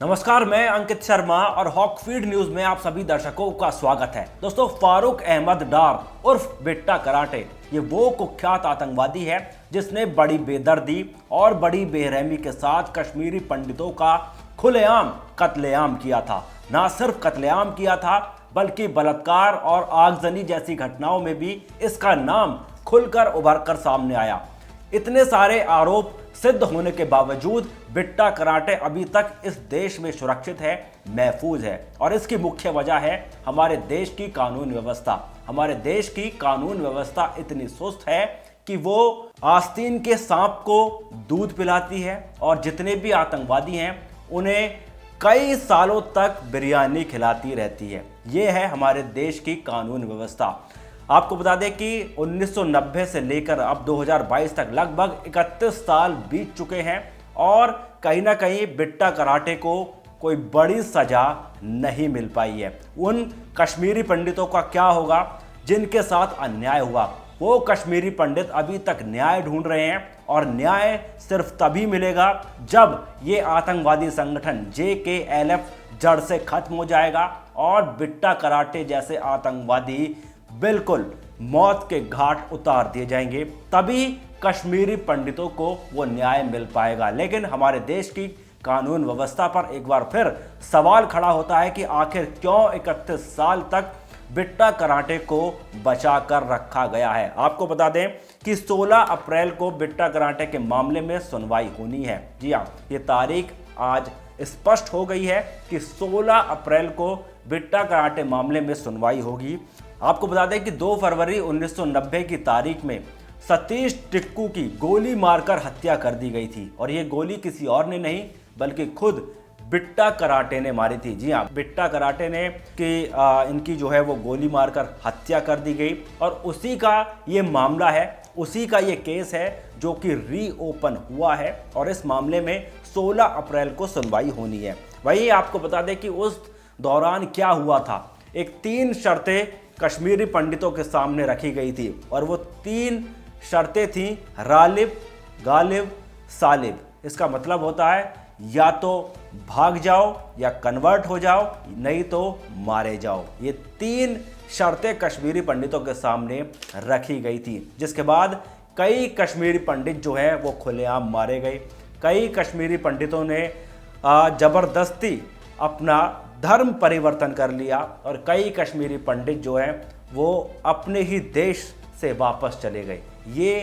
नमस्कार, मैं अंकित शर्मा और हॉक फीड न्यूज में आप सभी दर्शकों का स्वागत है। दोस्तों, फारूक अहमद डार उर्फ बिट्टा कराटे ये वो कुख्यात आतंकवादी है जिसने बड़ी बेदर्दी और बड़ी बेरहमी के साथ कश्मीरी पंडितों का खुलेआम कत्लेआम किया था। ना सिर्फ कत्लेआम किया था बल्कि बलात्कार और आगजनी जैसी घटनाओं में भी इसका नाम खुलकर उभर कर सामने आया। इतने सारे आरोप सिद्ध होने के बावजूद बिट्टा कराटे अभी तक इस देश में सुरक्षित है, महफूज है। और इसकी मुख्य वजह है हमारे देश की कानून व्यवस्था। हमारे देश की कानून व्यवस्था इतनी सुस्त है कि वो आस्तीन के सांप को दूध पिलाती है और जितने भी आतंकवादी हैं उन्हें कई सालों तक बिरयानी खिलाती रहती है। ये है हमारे देश की कानून व्यवस्था। आपको बता दें कि 1990 से लेकर अब 2022 तक लगभग 31 साल बीत चुके हैं और कहीं ना कहीं बिट्टा कराटे को कोई बड़ी सजा नहीं मिल पाई है। उन कश्मीरी पंडितों का क्या होगा जिनके साथ अन्याय हुआ? वो कश्मीरी पंडित अभी तक न्याय ढूंढ रहे हैं और न्याय सिर्फ तभी मिलेगा जब ये आतंकवादी संगठन JKLF जड़ से खत्म हो जाएगा और बिट्टा कराटे जैसे आतंकवादी बिल्कुल मौत के घाट उतार दिए जाएंगे, तभी कश्मीरी पंडितों को वो न्याय मिल पाएगा। लेकिन हमारे देश की कानून व्यवस्था पर एक बार फिर सवाल खड़ा होता है कि आखिर क्यों 31 साल तक बिट्टा कराटे को बचा कर रखा गया है। आपको बता दें कि 16 अप्रैल को बिट्टा कराटे के मामले में सुनवाई होनी है। जी हाँ, ये तारीख आज स्पष्ट हो गई है कि 16 अप्रैल को बिट्टा कराटे मामले में सुनवाई होगी। आपको बता दें कि 2 फरवरी 1990 की तारीख में सतीश टिक्कू की गोली मारकर हत्या कर दी गई थी और ये गोली किसी और ने नहीं बल्कि खुद बिट्टा कराटे ने मारी थी। जी हाँ, बिट्टा कराटे ने कि इनकी जो है वो गोली मारकर हत्या कर दी गई और उसी का ये मामला है, उसी का ये केस है जो कि रीओपन हुआ है और इस मामले में 16 अप्रैल को सुनवाई होनी है। वही आपको बता दें कि उस दौरान क्या हुआ था। एक 3 शर्तें कश्मीरी पंडितों के सामने रखी गई थी और वो 3 शर्तें थीं रालिब, गालिब, सालिब। इसका मतलब होता है या तो भाग जाओ या कन्वर्ट हो जाओ, नहीं तो मारे जाओ। ये 3 शर्तें कश्मीरी पंडितों के सामने रखी गई थी, जिसके बाद कई कश्मीरी पंडित जो है वो खुलेआम मारे गए। कई कश्मीरी पंडितों ने ज़बरदस्ती अपना धर्म परिवर्तन कर लिया और कई कश्मीरी पंडित जो हैं वो अपने ही देश से वापस चले गए। ये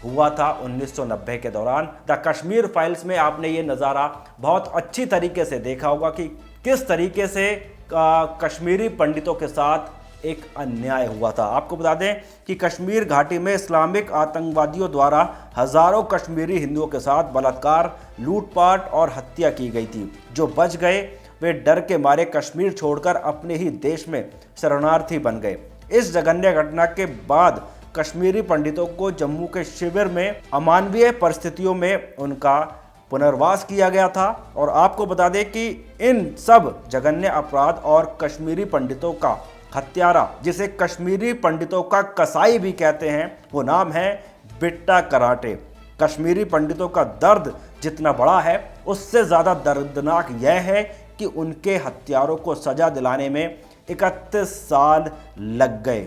हुआ था 1990 के दौरान। द कश्मीर फाइल्स में आपने ये नज़ारा बहुत अच्छी तरीके से देखा होगा कि किस तरीके से कश्मीरी पंडितों के साथ एक अन्याय हुआ था। आपको बता दें कि कश्मीर घाटी में इस्लामिक आतंकवादियों द्वारा हज़ारों कश्मीरी हिंदुओं के साथ बलात्कार, लूटपाट और हत्या की गई थी। जो बच गए वे डर के मारे कश्मीर छोड़कर अपने ही देश में शरणार्थी बन गए। इस जघन्य घटना के बाद कश्मीरी पंडितों को जम्मू के शिविर में अमानवीय परिस्थितियों में उनका पुनर्वास किया गया था। और आपको बता दें कि इन सब जघन्य अपराध और कश्मीरी पंडितों का हत्यारा, जिसे कश्मीरी पंडितों का कसाई भी कहते हैं, वो नाम है बिट्टा कराटे। कश्मीरी पंडितों का दर्द जितना बड़ा है उससे ज़्यादा दर्दनाक यह है कि उनके हत्यारों को सजा दिलाने में 31 साल लग गए।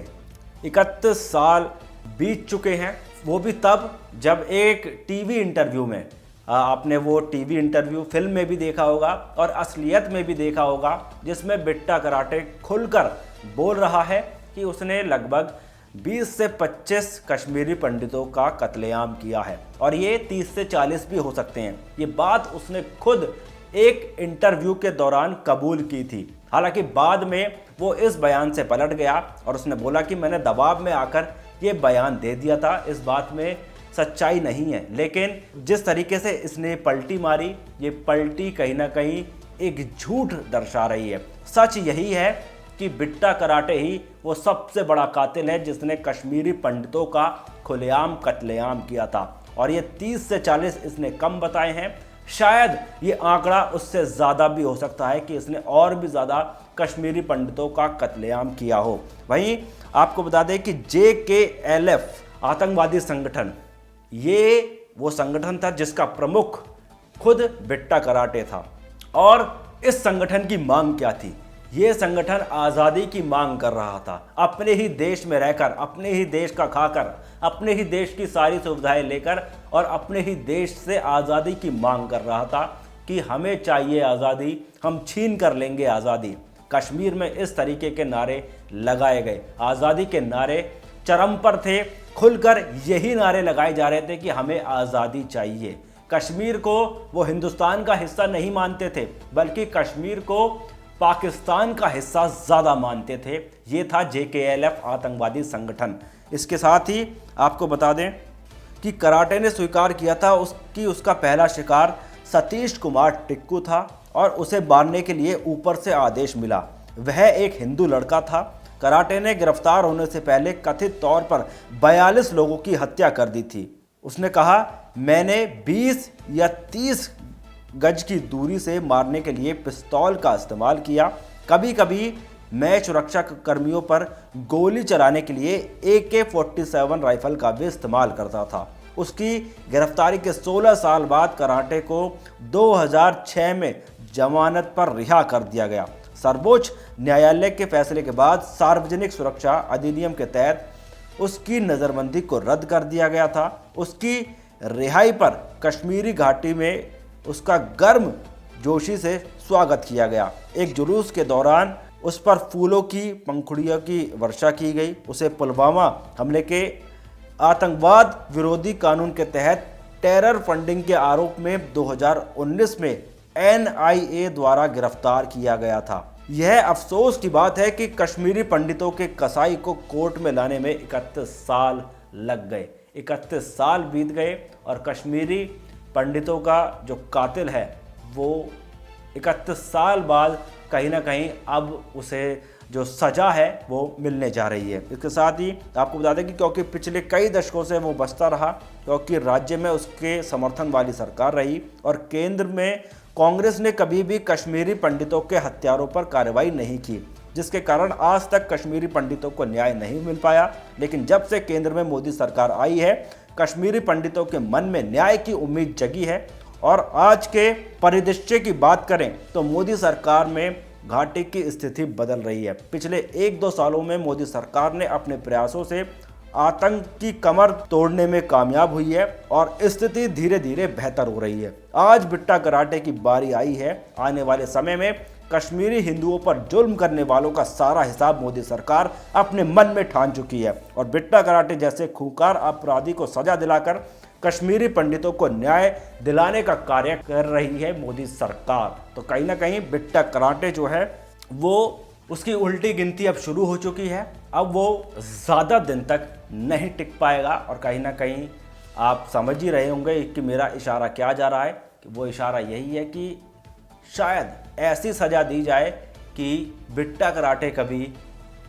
31 साल बीत चुके हैं, वो भी तब जब एक टीवी इंटरव्यू में आपने वो टीवी इंटरव्यू फिल्म में भी देखा होगा और असलियत में भी देखा होगा, जिसमें बिट्टा कराटे खुलकर बोल रहा है कि उसने लगभग 20 से 25 कश्मीरी पंडितों का कत्लेआम किया है और ये 30 से 40 भी हो सकते हैं। ये बात उसने खुद एक इंटरव्यू के दौरान कबूल की थी। हालांकि बाद में वो इस बयान से पलट गया और उसने बोला कि मैंने दबाव में आकर ये बयान दे दिया था, इस बात में सच्चाई नहीं है। लेकिन जिस तरीके से इसने पलटी मारी, ये पलटी कहीं ना कहीं एक झूठ दर्शा रही है। सच यही है कि बिट्टा कराटे ही वो सबसे बड़ा कातिल है जिसने कश्मीरी पंडितों का खुलेआम कत्लेआम किया था और ये 30 से 40 इसने कम बताए हैं। शायद ये आंकड़ा उससे ज़्यादा भी हो सकता है कि इसने और भी ज़्यादा कश्मीरी पंडितों का कत्लेआम किया हो। वहीं आपको बता दें कि JKLF आतंकवादी संगठन, ये वो संगठन था जिसका प्रमुख खुद बिट्टा कराटे था और इस संगठन की मांग क्या थी? ये संगठन आज़ादी की मांग कर रहा था, अपने ही देश में रहकर, अपने ही देश का खाकर, अपने ही देश की सारी सुविधाएं लेकर और अपने ही देश से आज़ादी की मांग कर रहा था कि हमें चाहिए आज़ादी, हम छीन कर लेंगे आज़ादी। कश्मीर में इस तरीके के नारे लगाए गए, आज़ादी के नारे चरम पर थे, खुलकर यही नारे लगाए जा रहे थे कि हमें आज़ादी चाहिए। कश्मीर को वो हिंदुस्तान का हिस्सा नहीं मानते थे, बल्कि कश्मीर को पाकिस्तान का हिस्सा ज़्यादा मानते थे। ये था JKLF आतंकवादी संगठन। इसके साथ ही आपको बता दें कि कराटे ने स्वीकार किया था उसका पहला शिकार सतीश कुमार टिक्कू था और उसे मारने के लिए ऊपर से आदेश मिला। वह एक हिंदू लड़का था। कराटे ने गिरफ्तार होने से पहले कथित तौर पर 42 लोगों की हत्या कर दी थी। उसने कहा, मैंने 20 या 30 गज की दूरी से मारने के लिए पिस्तौल का इस्तेमाल किया। कभी कभी मैं सुरक्षा कर्मियों पर गोली चलाने के लिए AK-47 राइफल का भी इस्तेमाल करता था। उसकी गिरफ्तारी के 16 साल बाद कराटे को 2006 में जमानत पर रिहा कर दिया गया। सर्वोच्च न्यायालय के फैसले के बाद सार्वजनिक सुरक्षा अधिनियम के तहत उसकी नज़रबंदी को रद्द कर दिया गया था। उसकी रिहाई पर कश्मीरी घाटी में उसका गर्म जोशी से स्वागत किया गया। एक जुलूस के दौरान उस पर फूलों की पंखुड़ियों की वर्षा की गई। उसे पुलवामा हमले के आतंकवाद विरोधी कानून के तहत टेरर फंडिंग के आरोप में 2019 में NIA द्वारा गिरफ्तार किया गया था। यह अफसोस की बात है कि कश्मीरी पंडितों के कसाई को कोर्ट में लाने में 31 साल लग गए। 31 साल बीत गए और कश्मीरी पंडितों का जो कातिल है वो 31 साल बाद कहीं ना कहीं अब उसे जो सज़ा है वो मिलने जा रही है। इसके साथ ही आपको बता दें कि क्योंकि पिछले कई दशकों से वो बचता रहा, क्योंकि राज्य में उसके समर्थन वाली सरकार रही और केंद्र में कांग्रेस ने कभी भी कश्मीरी पंडितों के हत्यारों पर कार्रवाई नहीं की, जिसके कारण आज तक कश्मीरी पंडितों को न्याय नहीं मिल पाया। लेकिन जब से केंद्र में मोदी सरकार आई है, कश्मीरी पंडितों के मन में न्याय की उम्मीद जगी है। और आज के परिदृश्य की बात करें तो मोदी सरकार में घाटी की स्थिति बदल रही है। पिछले 1-2 सालों में मोदी सरकार ने अपने प्रयासों से आतंक की कमर तोड़ने में कामयाब हुई है और स्थिति धीरे धीरे बेहतर हो रही है। आज बिट्टा कराटे की बारी आई है। आने वाले समय में कश्मीरी हिंदुओं पर जुल्म करने वालों का सारा हिसाब मोदी सरकार अपने मन में ठान चुकी है और बिट्टा कराटे जैसे खूंखार अपराधी को सजा दिलाकर कश्मीरी पंडितों को न्याय दिलाने का कार्य कर रही है मोदी सरकार। तो कहीं ना कहीं बिट्टा कराटे जो है वो उसकी उल्टी गिनती अब शुरू हो चुकी है। अब वो ज़्यादा दिन तक नहीं टिक पाएगा और कहीं ना कहीं आप समझ ही रहे होंगे कि मेरा इशारा क्या जा रहा है। कि वो इशारा यही है कि शायद ऐसी सज़ा दी जाए कि बिट्टा कराटे कभी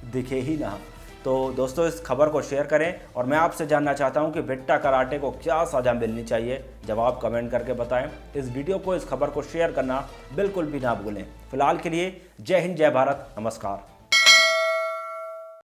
दिखे ही ना। तो दोस्तों इस खबर को शेयर करें और मैं आपसे जानना चाहता हूं कि बिट्टा कराटे को क्या सज़ा मिलनी चाहिए, जवाब कमेंट करके बताएं। इस वीडियो को, इस खबर को शेयर करना बिल्कुल भी ना भूलें। फिलहाल के लिए जय हिंद, जय भारत, नमस्कार।